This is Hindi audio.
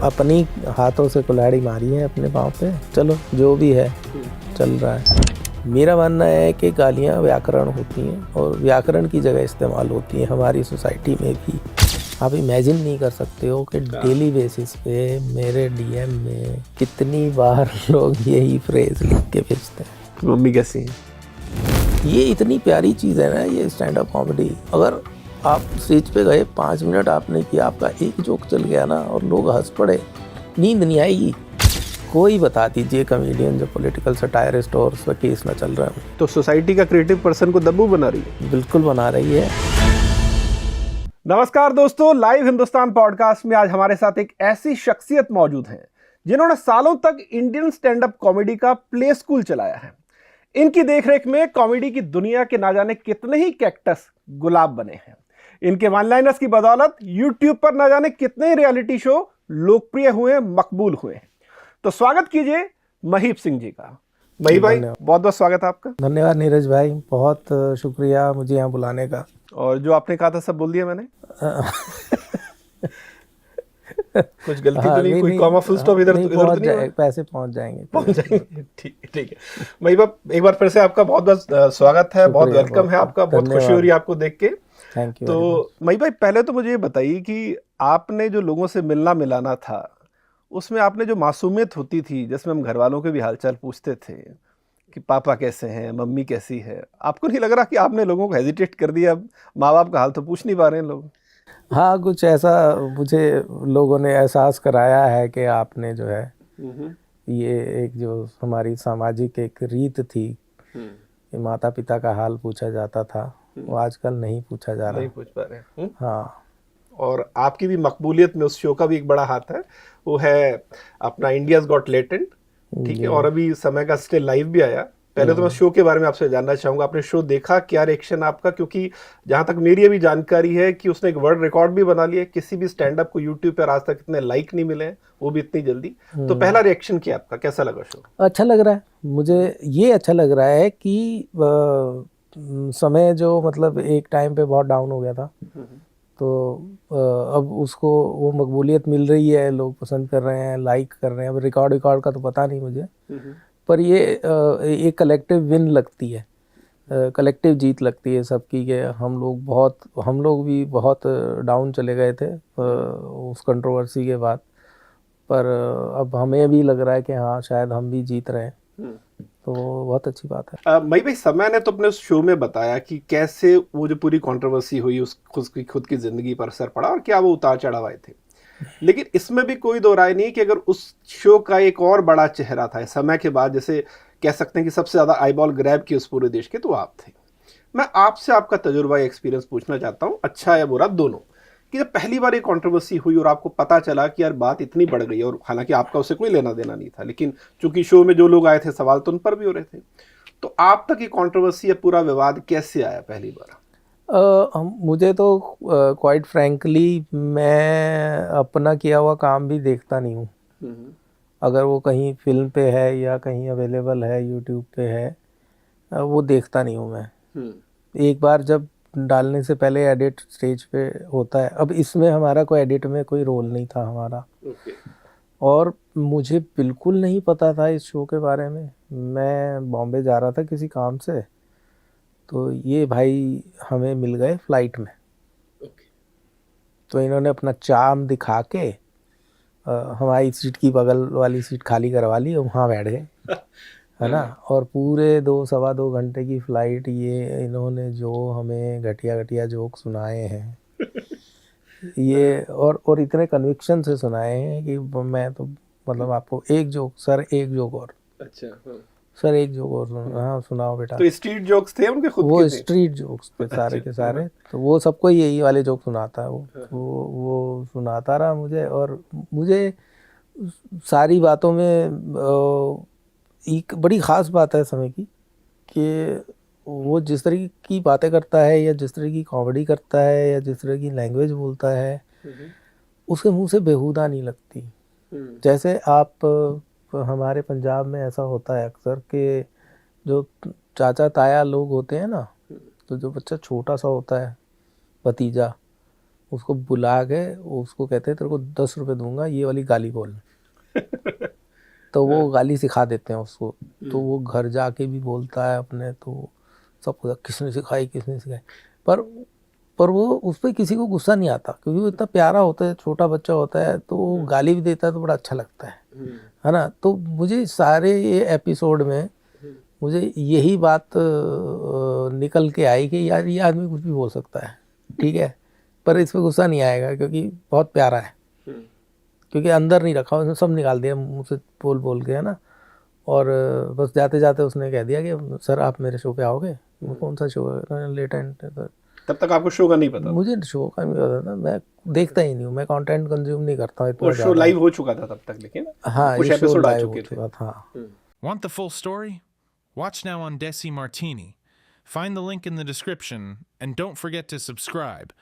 अपनी हाथों से कुल्हाड़ी मारी है अपने पाँव पे। चलो जो भी है चल रहा है। मेरा मानना है कि गालियाँ व्याकरण होती हैं और व्याकरण की जगह इस्तेमाल होती हैं हमारी सोसाइटी में भी। आप इमेजिन नहीं कर सकते हो कि डेली बेसिस पे मेरे डीएम में कितनी बार लोग यही फ्रेज लिख के भेजते हैं। मम्मी कैसी है? ये इतनी प्यारी चीज़ है ना ये स्टैंड अप कॉमेडी। अगर आप स्टेज पे गए 5 मिनट आपने किया, आपका एक जोक चल गया ना और लोग हंस पड़े, नींद नहीं आएगी। कोई बता दीजिए कॉमेडियन जो पॉलिटिकल सटायरिस्ट और उस पर केस ना चल रहा है। तो सोसाइटी का क्रिएटिव पर्सन को दब्बू बना रही है। बिल्कुल बना रही है। नमस्कार दोस्तों, लाइव हिंदुस्तान पॉडकास्ट में आज हमारे साथ एक ऐसी शख्सियत मौजूद है जिन्होंने सालों तक इंडियन स्टैंड अप कॉमेडी का प्ले स्कूल चलाया है। इनकी देखरेख में कॉमेडी की दुनिया के ना जाने कितने ही कैक्टस गुलाब बने हैं। इनके वन लाइनर्स की बदौलत यूट्यूब पर ना जाने कितने रियलिटी शो लोकप्रिय हुए, मकबूल हुए। तो स्वागत कीजिए महीप सिंह जी का। महीप भाई, बहुत बहुत स्वागत है आपका। धन्यवाद नीरज भाई, बहुत शुक्रिया मुझे यहाँ बुलाने का। और जो आपने कहा था सब बोल दिया मैंने। कुछ गलती तो नहीं, कोई कॉमा फुल स्टॉप इधर तो नहीं? पैसे पहुंच जाएंगे। ठीक है। महीप, एक बार फिर से आपका बहुत बहुत स्वागत है, बहुत वेलकम है आपका। बहुत खुशी हो रही है आपको देख के। Thank you. तो महीप भाई, पहले तो मुझे ये बताइए कि आपने जो लोगों से मिलना मिलाना था, उसमें आपने जो मासूमियत होती थी, जिसमें हम घर वालों के भी हालचाल पूछते थे कि पापा कैसे हैं, मम्मी कैसी है, आपको नहीं लग रहा कि आपने लोगों को हेजिटेट कर दिया? माँ बाप का हाल तो पूछ नहीं पा रहे हैं लोग। हाँ, कुछ ऐसा मुझे लोगों ने एहसास कराया है कि आपने जो है ये एक जो हमारी सामाजिक एक रीत थी कि माता पिता का हाल पूछा जाता था, वो आजकल नहीं पूछा जा रहा। नहीं पूछ पा रहे। हाँ। और आपकी भी मकबूलियत में उस शो का भी एक बड़ा हाथ है। वो है अपना इंडियाज गॉट टैलेंट। ठीक है। और अभी समय का स्टिल लाइव भी आया। पहले तो मैं शो के बारे में आपसे जानना चाहूंगा, आपने शो देखा, क्या रिएक्शन आपका? क्योंकि जहां तक मेरी अभी जानकारी है कि उसने एक वर्ल्ड रिकॉर्ड भी बना लिया। किसी भी स्टैंड अप को यूट्यूब पर आज तक इतने लाइक नहीं मिले, वो भी इतनी जल्दी। तो पहला रिएक्शन क्या आपका, कैसा लगा शो? अच्छा लग रहा है मुझे। ये अच्छा लग रहा है कि समय जो मतलब एक टाइम पे बहुत डाउन हो गया था, तो अब उसको वो मकबूलियत मिल रही है, लोग पसंद कर रहे हैं, लाइक कर रहे हैं। अब रिकॉर्ड का तो पता नहीं मुझे, पर ये एक कलेक्टिव विन लगती है, कलेक्टिव जीत लगती है सबकी। कि हम लोग भी बहुत डाउन चले गए थे उस कंट्रोवर्सी के बाद, पर अब हमें भी लग रहा है कि हाँ शायद हम भी जीत रहे हैं, तो बहुत अच्छी बात है। मई भाई, समय ने तो अपने उस शो में बताया कि कैसे वो जो पूरी कंट्रोवर्सी हुई उस खुद की जिंदगी पर असर पड़ा और क्या वो उतार चढ़ाव आए थे। लेकिन इसमें भी कोई दो राय नहीं कि अगर उस शो का एक और बड़ा चेहरा था समय के बाद, जैसे कह सकते हैं कि सबसे ज्यादा आईबॉल ग्रैब की उस पूरे देश के, तो आप थे। मैं आपसे आपका तजुर्बा, एक्सपीरियंस पूछना चाहता हूँ, अच्छा या बुरा दोनों, कि जब पहली बार ये कंट्रोवर्सी हुई और आपको पता चला कि यार बात इतनी बढ़ गई, और हालांकि आपका उससे कोई लेना देना नहीं था, लेकिन चूंकि शो में जो लोग आए थे सवाल तो उन पर भी हो रहे थे, तो आप तक ये कंट्रोवर्सी या पूरा विवाद कैसे आया पहली बार? मुझे तो क्वाइट फ्रैंकली मैं अपना किया हुआ काम भी देखता नहीं हूँ। अगर वो कहीं फिल्म पे है या कहीं अवेलेबल है, यूट्यूब पे है, वो देखता नहीं हूँ मैं। एक बार जब डालने से पहले एडिट स्टेज पे होता है। अब इसमें हमारा कोई एडिट में कोई रोल नहीं था हमारा। और मुझे बिल्कुल नहीं पता था इस शो के बारे में। मैं बॉम्बे जा रहा था किसी काम से, तो ये भाई हमें मिल गए फ्लाइट में। तो इन्होंने अपना चार्म दिखा के हमारी सीट की बगल वाली सीट खाली करवा ली और वहाँ बैठ गए, है ना। और पूरे 2 सवा 2 घंटे की फ़्लाइट ये इन्होंने जो हमें घटिया घटिया जोक सुनाए हैं ये, और इतने कन्विक्शन से सुनाए हैं कि मैं तो मतलब आपको एक जोक सर, एक जोक और, अच्छा सर एक जोक और हाँ सुनाओ बेटा। तो स्ट्रीट जोक्स थे उनके खुद वो के थे? स्ट्रीट जोक्स थे सारे के सारे। तो वो सबको यही वाले जोक सुनाता है वो सुनाता रहा मुझे। और मुझे सारी बातों में एक बड़ी ख़ास बात है समय की कि वो जिस तरह की बातें करता है या जिस तरह की कॉमेडी करता है या जिस तरह की लैंग्वेज बोलता है, उसके मुंह से बेहुदा नहीं लगती। जैसे आप हमारे पंजाब में ऐसा होता है अक्सर कि जो चाचा ताया लोग होते हैं ना, तो जो बच्चा छोटा सा होता है, भतीजा, उसको बुला के उसको कहते हैं तेरे को 10 रुपए दूंगा, ये वाली गाली बोल। तो वो गाली सिखा देते हैं उसको, तो वो घर जाके भी बोलता है अपने, तो सबको किसने सिखाई किसने सिखाई। पर वो उस पर किसी को गुस्सा नहीं आता, क्योंकि वो इतना प्यारा होता है, छोटा बच्चा होता है, तो वो गाली भी देता है तो बड़ा अच्छा लगता है ना। तो मुझे सारे ये एपिसोड में मुझे यही बात निकल के आई कि यार ये आदमी कुछ भी बोल सकता है, ठीक है, पर इस पर गुस्सा नहीं आएगा क्योंकि बहुत प्यारा है, क्योंकि अंदर नहीं रखा, उसने सब निकाल दिया मुँह से बोल बोल के, है ना। और बस जाते जाते उसने कह दिया कि सर आप मेरे शो पे आओगे। कौन सा शो है? Late end. तब तक आपको शो का नहीं पता? मुझे शो का नहीं पता था, मैं देखता ही नहीं हूँ, मैं कंटेंट कंज्यूम नहीं करता हूँ इतना शो ज़्यादा। लाइव हो चुका था तब तक, लेकिन हाँ, कुछ ये शो एपिसोड आ लाइव चुके हो थे। चुका था। Want the full story? Watch now on Desi Martini. Find the link in the description and don't forget to subscribe.